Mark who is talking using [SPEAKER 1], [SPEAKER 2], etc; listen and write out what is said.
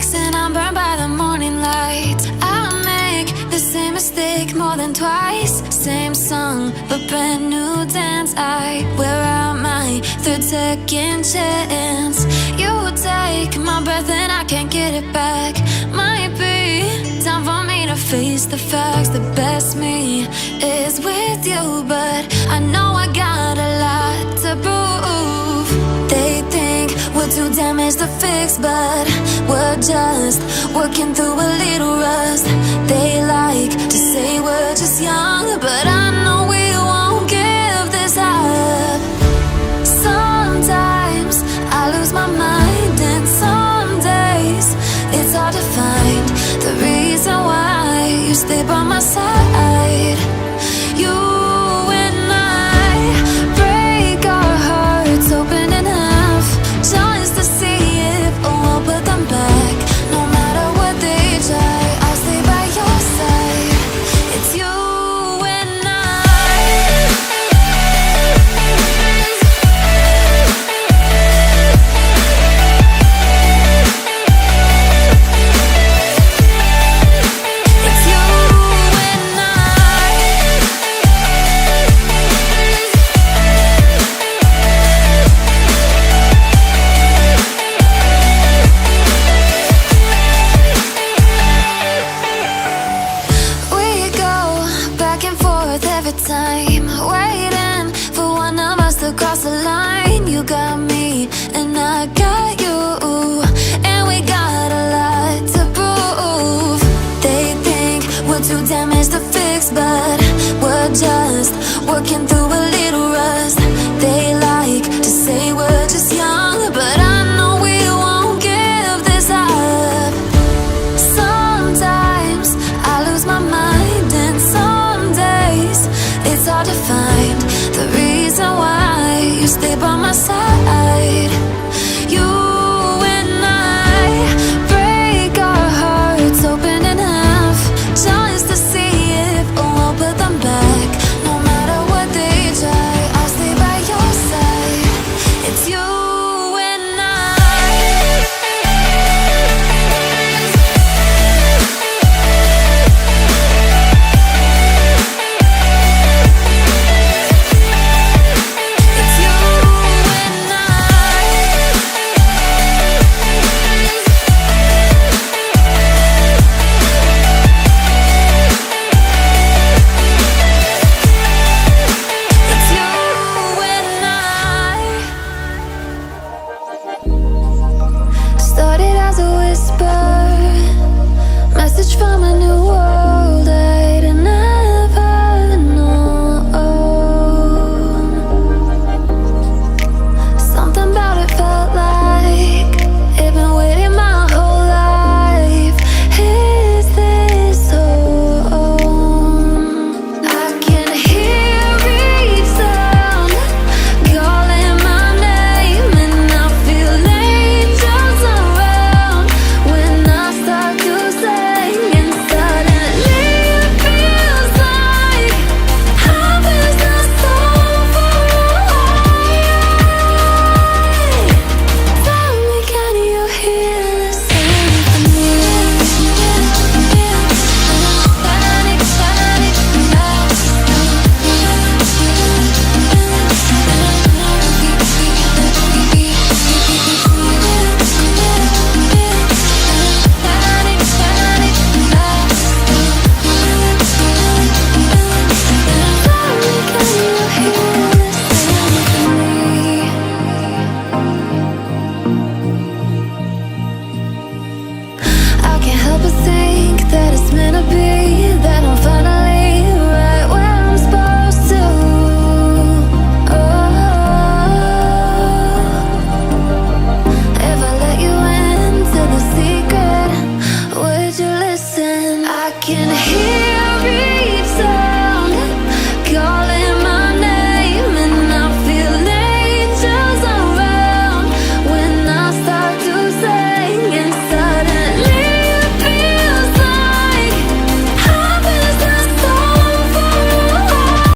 [SPEAKER 1] breaks and I'm burned by the morning light. I make the same mistake more than twice. Same song, but brand new dance. I wear out my third second chance. You take my breath and I can't get it back. Might be time for me to face the facts. The best me is with you, but I know I got a lot to prove. They think we're too damaged to fix, but we're just working through a little rust. They like to say we're just young, but I know we won't give this up. Sometimes I lose my mind, and some days it's hard to find the reason why you stay by my side. You and I break our hearts open in half, just to see if we'll put them back. No matter what they try, I'll stay by your side. It's you and I. It's you and I. We go back and forth every time, waiting for one of us to cross the line. You got me and I got you, and we got a lot to prove. They think we're too damaged to fix, but we're just working through a little rust. They like to say we're just young, but I know we won't give this up. Sometimes I lose my mind, and some days it's hard to find the reason why you stay by my side. You and I break our hearts open in half, just to see if we'll put them back. No matter what they try, I'll stay by your side. It's you and I. It's you and I. It's you and I. Started as a whisper, message from a new world I'd never known. Something about it felt like it'd been waiting my whole life. Is this home? I can hear each sound calling my name, and I feel angels around when I start to sing. And suddenly it feels like heaven is not so far away. Tell me, can you hear the symphony? Panic, panic, I can't help but think that it's meant to be, that I'm finally